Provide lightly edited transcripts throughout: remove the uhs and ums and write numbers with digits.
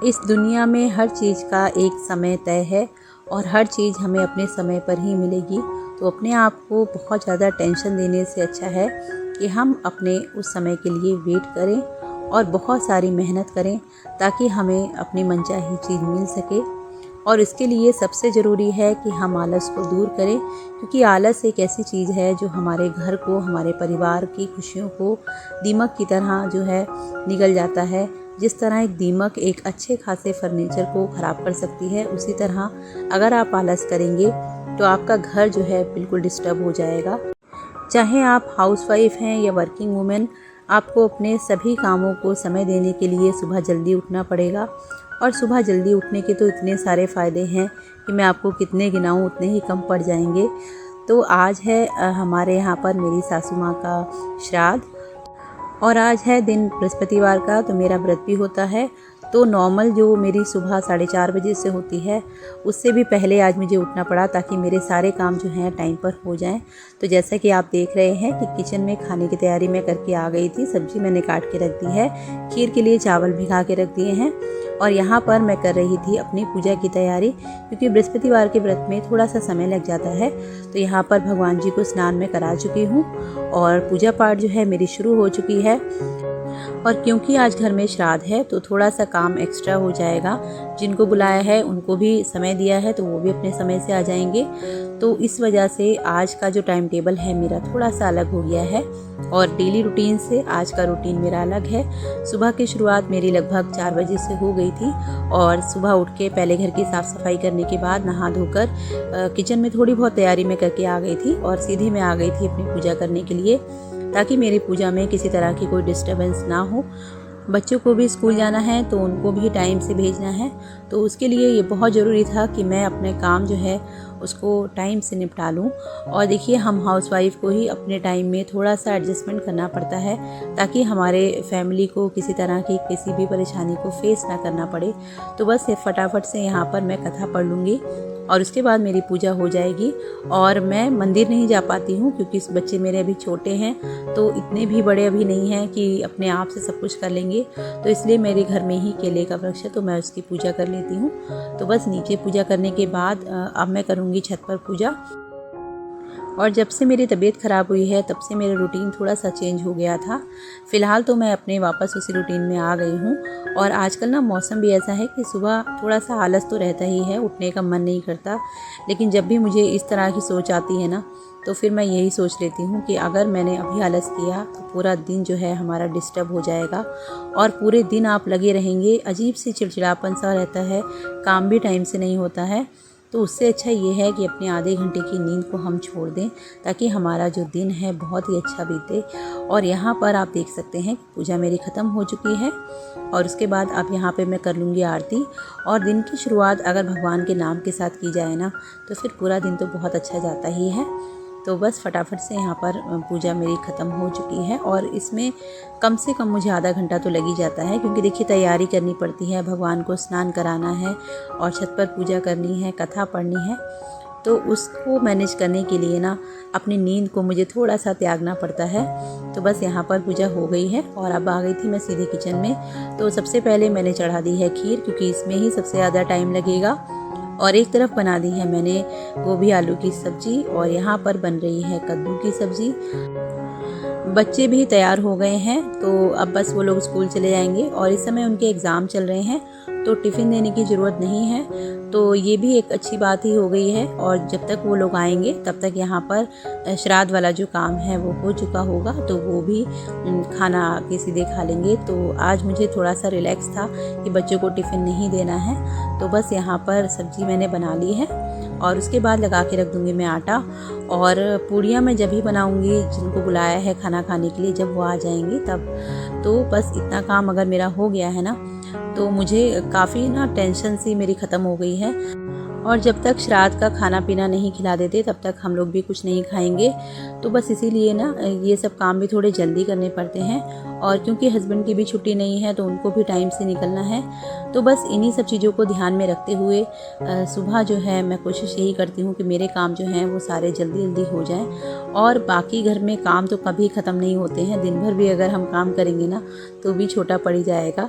इस दुनिया में हर चीज़ का एक समय तय है और हर चीज़ हमें अपने समय पर ही मिलेगी। तो अपने आप को बहुत ज़्यादा टेंशन देने से अच्छा है कि हम अपने उस समय के लिए वेट करें और बहुत सारी मेहनत करें ताकि हमें अपनी मनचाही चीज़ मिल सके। और इसके लिए सबसे ज़रूरी है कि हम आलस को दूर करें, क्योंकि आलस एक ऐसी चीज़ है जो हमारे घर को, हमारे परिवार की खुशियों को दीमक की तरह जो है निगल जाता है। जिस तरह एक दीमक एक अच्छे खासे फर्नीचर को ख़राब कर सकती है, उसी तरह अगर आप आलस करेंगे तो आपका घर जो है बिल्कुल डिस्टर्ब हो जाएगा। चाहे आप हाउसवाइफ हैं या वर्किंग वुमेन, आपको अपने सभी कामों को समय देने के लिए सुबह जल्दी उठना पड़ेगा। और सुबह जल्दी उठने के तो इतने सारे फ़ायदे हैं कि मैं आपको कितने गिनाऊँ उतने ही कम पड़ जाएंगे। तो आज है हमारे यहाँ पर मेरी सासू माँ का श्राद्ध और आज है दिन बृहस्पतिवार का, तो मेरा व्रत भी होता है। तो नॉर्मल जो मेरी सुबह 4:30 बजे से होती है, उससे भी पहले आज मुझे उठना पड़ा ताकि मेरे सारे काम जो हैं टाइम पर हो जाएं। तो जैसा कि आप देख रहे हैं कि किचन में खाने की तैयारी मैं करके आ गई थी। सब्जी मैंने काट के रख दी है, खीर के लिए चावल भिगा के रख दिए हैं और यहाँ पर मैं कर रही थी अपनी पूजा की तैयारी, क्योंकि बृहस्पतिवार के व्रत में थोड़ा सा समय लग जाता है। तो यहाँ पर भगवान जी को स्नान में करा चुकी हूँ और पूजा पाठ जो है मेरी शुरू हो चुकी है। और क्योंकि आज घर में श्राद्ध है तो थोड़ा सा काम एक्स्ट्रा हो जाएगा। जिनको बुलाया है उनको भी समय दिया है तो वो भी अपने समय से आ जाएंगे। तो इस वजह से आज का जो टाइम टेबल है मेरा थोड़ा सा अलग हो गया है और डेली रूटीन से आज का रूटीन मेरा अलग है। सुबह की शुरुआत मेरी लगभग 4 बजे से हो गई थी और सुबह उठ के पहले घर की साफ़ सफाई करने के बाद नहा धोकर किचन में थोड़ी बहुत तैयारी मैं करके आ गई थी और सीधे मैं आ गई थी अपनी पूजा करने के लिए, ताकि मेरी पूजा में किसी तरह की कोई डिस्टर्बेंस ना हो। बच्चों को भी स्कूल जाना है तो उनको भी टाइम से भेजना है, तो उसके लिए ये बहुत ज़रूरी था कि मैं अपने काम जो है उसको टाइम से निपटा लूँ। और देखिए, हम हाउसवाइफ को ही अपने टाइम में थोड़ा सा एडजस्टमेंट करना पड़ता है ताकि हमारे फैमिली को किसी तरह की किसी भी परेशानी को फेस ना करना पड़े। तो बस फटाफट से यहाँ पर मैं कथा पढ़ लूँगी और उसके बाद मेरी पूजा हो जाएगी। और मैं मंदिर नहीं जा पाती हूँ क्योंकि बच्चे मेरे अभी छोटे हैं, तो इतने भी बड़े अभी नहीं हैं कि अपने आप से सब कुछ कर लेंगे। तो इसलिए मेरे घर में ही केले का वृक्ष है तो मैं उसकी पूजा कर लेती हूँ। तो बस नीचे पूजा करने के बाद अब मैं करूँगी छत पर पूजा। और जब से मेरी तबीयत ख़राब हुई है तब से मेरा रूटीन थोड़ा सा चेंज हो गया था। फ़िलहाल तो मैं अपने वापस उसी रूटीन में आ गई हूँ। और आजकल ना मौसम भी ऐसा है कि सुबह थोड़ा सा आलस तो रहता ही है, उठने का मन नहीं करता। लेकिन जब भी मुझे इस तरह की सोच आती है ना, तो फिर मैं यही सोच लेती हूँ कि अगर मैंने अभी आलस किया तो पूरा दिन जो है हमारा डिस्टर्ब हो जाएगा और पूरे दिन आप लगे रहेंगे, अजीब सी चिड़चिड़ापन सा रहता है, काम भी टाइम से नहीं होता है। तो उससे अच्छा ये है कि अपने आधे घंटे की नींद को हम छोड़ दें ताकि हमारा जो दिन है बहुत ही अच्छा बीते। और यहाँ पर आप देख सकते हैं पूजा मेरी ख़त्म हो चुकी है और उसके बाद अब यहाँ पे मैं कर लूँगी आरती। और दिन की शुरुआत अगर भगवान के नाम के साथ की जाए ना, तो फिर पूरा दिन तो बहुत अच्छा जाता ही है। तो बस फटाफट से यहाँ पर पूजा मेरी ख़त्म हो चुकी है और इसमें कम से कम मुझे आधा घंटा तो लग ही जाता है, क्योंकि देखिए तैयारी करनी पड़ती है, भगवान को स्नान कराना है और छत पर पूजा करनी है, कथा पढ़नी है। तो उसको मैनेज करने के लिए ना अपनी नींद को मुझे थोड़ा सा त्यागना पड़ता है। तो बस यहाँ पर पूजा हो गई है और अब आ गई थी मैं सीधे किचन में। तो सबसे पहले मैंने चढ़ा दी है खीर, क्योंकि इसमें ही सबसे ज़्यादा टाइम लगेगा। और एक तरफ बना दी है मैंने गोभी आलू की सब्ज़ी और यहाँ पर बन रही है कद्दू की सब्ज़ी। बच्चे भी तैयार हो गए हैं तो अब बस वो लोग स्कूल चले जाएंगे और इस समय उनके एग्ज़ाम चल रहे हैं तो टिफ़िन देने की ज़रूरत नहीं है। तो ये भी एक अच्छी बात ही हो गई है। और जब तक वो लोग आएंगे तब तक यहाँ पर श्राद्ध वाला जो काम है वो हो चुका होगा, तो वो भी खाना आके सीधे खा लेंगे। तो आज मुझे थोड़ा सा रिलैक्स था कि बच्चों को टिफ़िन नहीं देना है। तो बस यहाँ पर सब्ज़ी मैंने बना ली है और उसके बाद लगा के रख दूँगी मैं आटा। और पूड़ियाँ मैं जब ही बनाऊँगी, जिनको बुलाया है खाना खाने के लिए, जब वो आ जाएंगी तब। तो बस इतना काम अगर मेरा हो गया है ना, तो मुझे काफ़ी ना टेंशन सी मेरी ख़त्म हो गई है। और जब तक श्राद्ध का खाना पीना नहीं खिला देते तब तक हम लोग भी कुछ नहीं खाएंगे। तो बस इसीलिए ना ये सब काम भी थोड़े जल्दी करने पड़ते हैं। और क्योंकि हस्बैंड की भी छुट्टी नहीं है तो उनको भी टाइम से निकलना है। तो बस इन्हीं सब चीज़ों को ध्यान में रखते हुए सुबह जो है मैं कोशिश यही करती हूँ कि मेरे काम जो हैं वो सारे जल्दी जल्दी हो जाएं। और बाकी घर में काम तो कभी ख़त्म नहीं होते हैं, दिन भर भी अगर हम काम करेंगे ना तो भी छोटा पड़ ही जाएगा।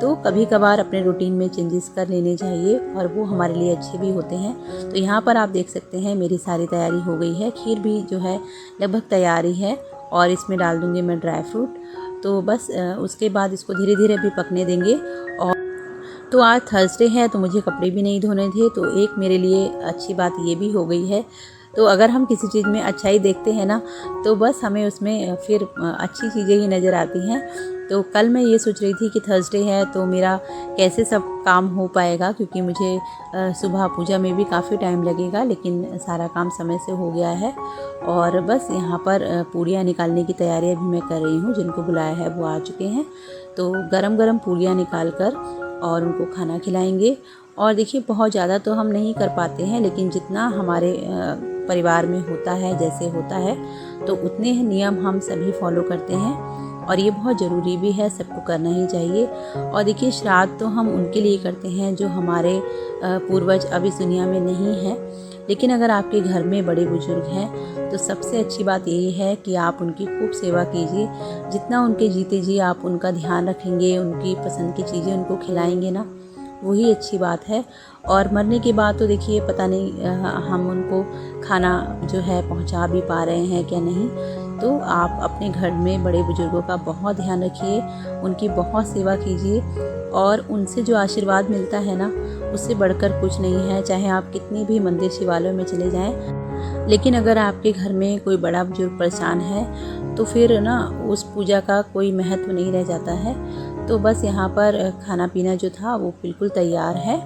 तो कभी कभार अपने रूटीन में चेंजेस कर लेने चाहिए और वो हमारे लिए अच्छे भी होते हैं। तो यहाँ पर आप देख सकते हैं मेरी सारी तैयारी हो गई है, खीर भी जो है लगभग तैयारी है और इसमें डाल दूँगी मैं ड्राई फ्रूट। तो बस उसके बाद इसको धीरे धीरे भी पकने देंगे। और तो आज थर्सडे है तो मुझे कपड़े भी नहीं धोने थे, तो एक मेरे लिए अच्छी बात ये भी हो गई है। तो अगर हम किसी चीज़ में अच्छाई देखते हैं ना तो बस हमें उसमें फिर अच्छी चीज़ें ही नज़र आती हैं। तो कल मैं ये सोच रही थी कि थर्सडे है तो मेरा कैसे सब काम हो पाएगा, क्योंकि मुझे सुबह पूजा में भी काफ़ी टाइम लगेगा, लेकिन सारा काम समय से हो गया है। और बस यहाँ पर पूड़ियाँ निकालने की तैयारियाँ भी मैं कर रही हूँ। जिनको बुलाया है वो आ चुके हैं, तो गरम गरम पूड़ियाँ निकाल कर और उनको खाना खिलाएंगे। और देखिए बहुत ज़्यादा तो हम नहीं कर पाते हैं, लेकिन जितना हमारे परिवार में होता है, जैसे होता है, तो उतने नियम हम सभी फॉलो करते हैं और ये बहुत ज़रूरी भी है, सबको करना ही चाहिए। और देखिए श्राद्ध तो हम उनके लिए करते हैं जो हमारे पूर्वज अब इस दुनिया में नहीं हैं, लेकिन अगर आपके घर में बड़े बुजुर्ग हैं तो सबसे अच्छी बात यही है कि आप उनकी खूब सेवा कीजिए। जितना उनके जीते जी आप उनका ध्यान रखेंगे, उनकी पसंद की चीज़ें उनको खिलाएंगे ना, वही अच्छी बात है। और मरने के बाद तो देखिए पता नहीं हम उनको खाना जो है पहुंचा भी पा रहे हैं क्या नहीं। तो आप अपने घर में बड़े बुजुर्गों का बहुत ध्यान रखिए, उनकी बहुत सेवा कीजिए और उनसे जो आशीर्वाद मिलता है ना, उससे बढ़कर कुछ नहीं है। चाहे आप कितनी भी मंदिर शिवालयों में चले जाएं, लेकिन अगर आपके घर में कोई बड़ा बुजुर्ग परेशान है तो फिर ना उस पूजा का कोई महत्व नहीं रह जाता है। तो बस यहाँ पर खाना पीना जो था वो बिल्कुल तैयार है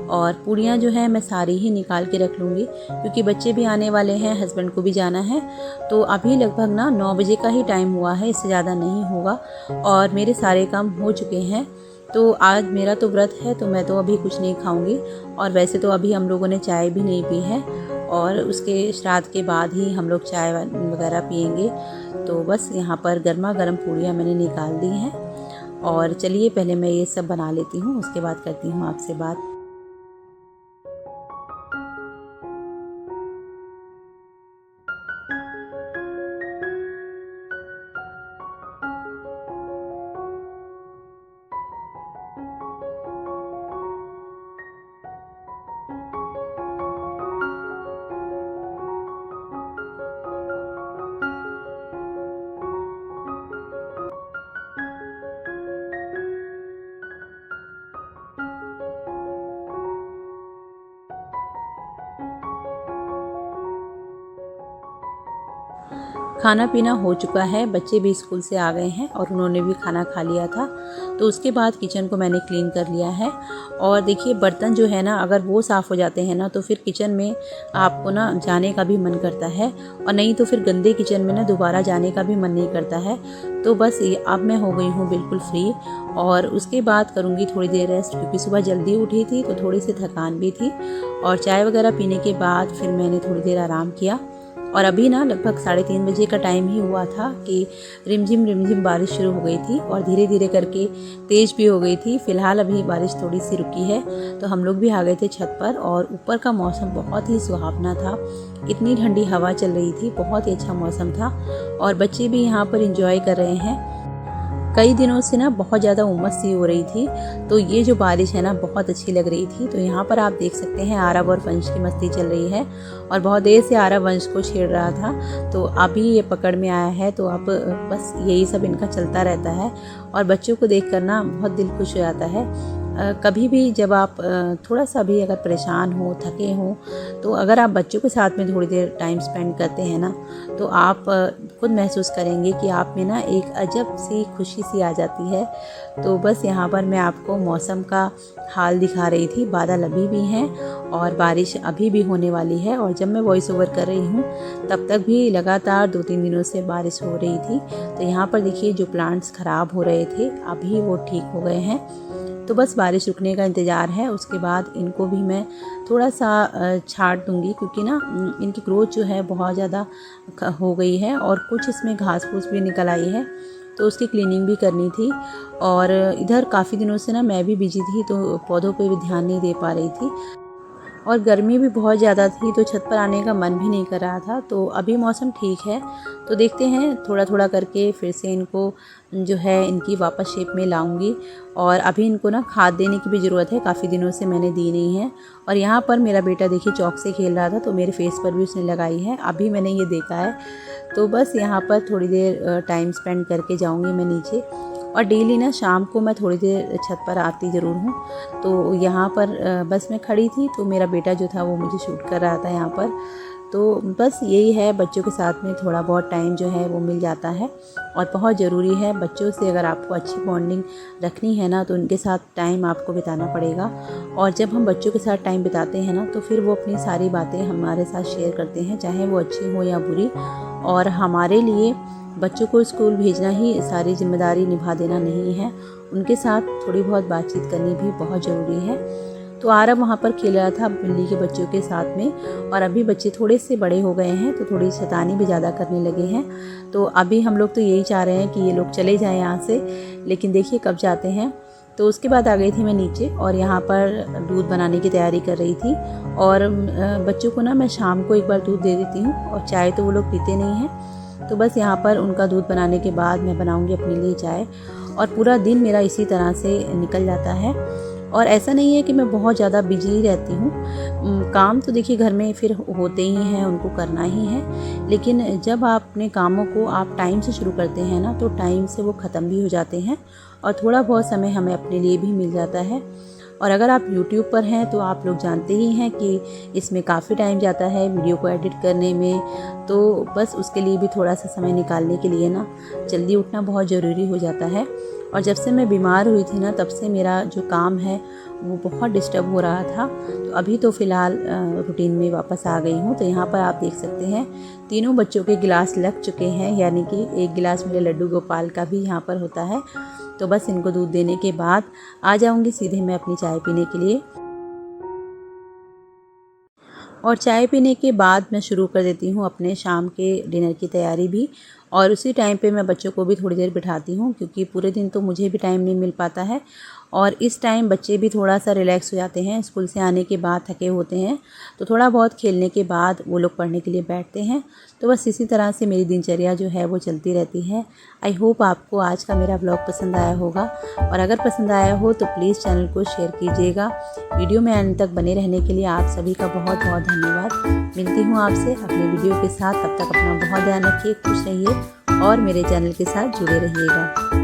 और पूड़ियाँ जो है मैं सारी ही निकाल के रख लूँगी, क्योंकि बच्चे भी आने वाले हैं, हस्बैंड को भी जाना है। तो अभी लगभग ना 9 बजे का ही टाइम हुआ है, इससे ज़्यादा नहीं होगा और मेरे सारे काम हो चुके हैं। तो आज मेरा तो व्रत है तो मैं तो अभी कुछ नहीं खाऊंगी, और वैसे तो अभी हम लोगों ने चाय भी नहीं पी है और उसके श्राद्ध के बाद ही हम लोग चाय वगैरह पियेंगे। तो बस यहाँ पर गर्मा गर्म पूड़ियाँ मैंने निकाल दी हैं और चलिए पहले मैं ये सब बना लेती हूँ, उसके बाद करती हूँ आपसे बात। खाना पीना हो चुका है, बच्चे भी स्कूल से आ गए हैं और उन्होंने भी खाना खा लिया था। तो उसके बाद किचन को मैंने क्लीन कर लिया है। और देखिए बर्तन जो है ना, अगर वो साफ़ हो जाते हैं ना तो फिर किचन में आपको ना जाने का भी मन करता है, और नहीं तो फिर गंदे किचन में ना दोबारा जाने का भी मन नहीं करता है। तो बस ये अब मैं हो गई हूँ बिल्कुल फ्री, और उसके बाद करूँगी थोड़ी देर रेस्ट, क्योंकि सुबह जल्दी उठी थी तो थोड़ी सी थकान भी थी। और चाय वगैरह पीने के बाद फिर मैंने थोड़ी देर आराम किया। और अभी ना लगभग 3:30 बजे का टाइम ही हुआ था कि रिमझिम बारिश शुरू हो गई थी और धीरे धीरे करके तेज़ भी हो गई थी। फ़िलहाल अभी बारिश थोड़ी सी रुकी है, तो हम लोग भी आ गए थे छत पर और ऊपर का मौसम बहुत ही सुहावना था। इतनी ठंडी हवा चल रही थी, बहुत ही अच्छा मौसम था और बच्चे भी यहाँ पर एंजॉय कर रहे हैं। कई दिनों से ना बहुत ज़्यादा उमस सी हो रही थी, तो ये जो बारिश है ना बहुत अच्छी लग रही थी। तो यहाँ पर आप देख सकते हैं आरव और वंश की मस्ती चल रही है, और बहुत देर से आरव वंश को छेड़ रहा था, तो अभी ये पकड़ में आया है। तो अब बस यही सब इनका चलता रहता है और बच्चों को देख कर ना बहुत दिल खुश हो जाता है। कभी भी जब आप थोड़ा सा भी अगर परेशान हो, थके हो, तो अगर आप बच्चों के साथ में थोड़ी देर टाइम स्पेंड करते हैं ना, तो आप खुद महसूस करेंगे कि आप में ना एक अजब सी खुशी सी आ जाती है। तो बस यहाँ पर मैं आपको मौसम का हाल दिखा रही थी। बादल अभी भी हैं और बारिश अभी भी होने वाली है, और जब मैं वॉइस ओवर कर रही हूँ तब तक भी लगातार 2-3 दिनों से बारिश हो रही थी। तो यहाँ पर देखिए जो प्लांट्स ख़राब हो रहे थे अभी वो ठीक हो गए हैं। तो बस बारिश रुकने का इंतज़ार है, उसके बाद इनको भी मैं थोड़ा सा छांट दूंगी, क्योंकि ना इनकी ग्रोथ जो है बहुत ज़्यादा हो गई है और कुछ इसमें घास फूस भी निकल आई है। तो उसकी क्लीनिंग भी करनी थी। और इधर काफ़ी दिनों से ना मैं भी बिजी थी, तो पौधों पे भी ध्यान नहीं दे पा रही थी और गर्मी भी बहुत ज़्यादा थी, तो छत पर आने का मन भी नहीं कर रहा था। तो अभी मौसम ठीक है, तो देखते हैं थोड़ा थोड़ा करके फिर से इनको जो है इनकी वापस शेप में लाऊंगी। और अभी इनको ना खाद देने की भी ज़रूरत है, काफ़ी दिनों से मैंने दी नहीं है। और यहाँ पर मेरा बेटा देखिए चौक से खेल रहा था, तो मेरे फेस पर भी उसने लगाई है, अभी मैंने ये देखा है। तो बस यहाँ पर थोड़ी देर टाइम स्पेंड करके जाऊँगी मैं नीचे। और डेली ना शाम को मैं थोड़ी देर छत पर आती ज़रूर हूँ। तो यहाँ पर बस मैं खड़ी थी, तो मेरा बेटा जो था वो मुझे शूट कर रहा था यहाँ पर। तो बस यही है, बच्चों के साथ में थोड़ा बहुत टाइम जो है वो मिल जाता है और बहुत ज़रूरी है। बच्चों से अगर आपको अच्छी बॉन्डिंग रखनी है ना, तो उनके साथ टाइम आपको बिताना पड़ेगा। और जब हम बच्चों के साथ टाइम बिताते हैं ना, तो फिर वो अपनी सारी बातें हमारे साथ शेयर करते हैं, चाहे वो अच्छी हो या बुरी। और हमारे लिए बच्चों को स्कूल भेजना ही सारी जिम्मेदारी निभा देना नहीं है, उनके साथ थोड़ी बहुत बातचीत करनी भी बहुत ज़रूरी है। तो आरव वहाँ पर खेल रहा था बिल्ली के बच्चों के साथ में, और अभी बच्चे थोड़े से बड़े हो गए हैं, तो थोड़ी शैतानी भी ज़्यादा करने लगे हैं। तो अभी हम लोग तो यही चाह रहे हैं कि ये लोग चले जाएं यहाँ से, लेकिन देखिए कब जाते हैं। तो उसके बाद आ गई थी मैं नीचे, और यहाँ पर दूध बनाने की तैयारी कर रही थी। और बच्चों को ना मैं शाम को एक बार दूध दे देती हूँ, और चाय तो वो लोग पीते नहीं हैं। तो बस यहाँ पर उनका दूध बनाने के बाद मैं बनाऊँगी अपने लिए चाय, और पूरा दिन मेरा इसी तरह से निकल जाता है। और ऐसा नहीं है कि मैं बहुत ज़्यादा बिजी रहती हूँ, काम तो देखिए घर में फिर होते ही हैं, उनको करना ही है। लेकिन जब आप अपने कामों को आप टाइम से शुरू करते हैं ना, तो टाइम से वो ख़त्म भी हो जाते हैं, और थोड़ा बहुत समय हमें अपने लिए भी मिल जाता है। और अगर आप YouTube पर हैं तो आप लोग जानते ही हैं कि इसमें काफ़ी टाइम जाता है वीडियो को एडिट करने में। तो बस उसके लिए भी थोड़ा सा समय निकालने के लिए ना जल्दी उठना बहुत ज़रूरी हो जाता है। और जब से मैं बीमार हुई थी ना, तब से मेरा जो काम है वो बहुत डिस्टर्ब हो रहा था। तो अभी तो फ़िलहाल रूटीन में वापस आ गई हूँ। तो यहाँ पर आप देख सकते हैं तीनों बच्चों के गिलास लग चुके हैं, यानी कि एक गिलास मेरे लड्डू गोपाल का भी यहाँ पर होता है। तो बस इनको दूध देने के बाद आ जाऊँगी सीधे मैं अपनी चाय पीने के लिए। और चाय पीने के बाद मैं शुरू कर देती हूँ अपने शाम के डिनर की तैयारी भी। और उसी टाइम पे मैं बच्चों को भी थोड़ी देर बिठाती हूँ, क्योंकि पूरे दिन तो मुझे भी टाइम नहीं मिल पाता है। और इस टाइम बच्चे भी थोड़ा सा रिलैक्स हो जाते हैं, स्कूल से आने के बाद थके होते हैं, तो थोड़ा बहुत खेलने के बाद वो लोग पढ़ने के लिए बैठते हैं। तो बस इसी तरह से मेरी दिनचर्या जो है वो चलती रहती है। आई होप आपको आज का मेरा ब्लॉग पसंद आया होगा, और अगर पसंद आया हो तो प्लीज़ चैनल को शेयर कीजिएगा। वीडियो में अंत तक बने रहने के लिए आप सभी का बहुत बहुत धन्यवाद। मिलती हूँ आपसे अगले वीडियो के साथ, तब तक अपना बहुत ध्यान रखिए, खुश रहिए और मेरे चैनल के साथ जुड़े रहिएगा।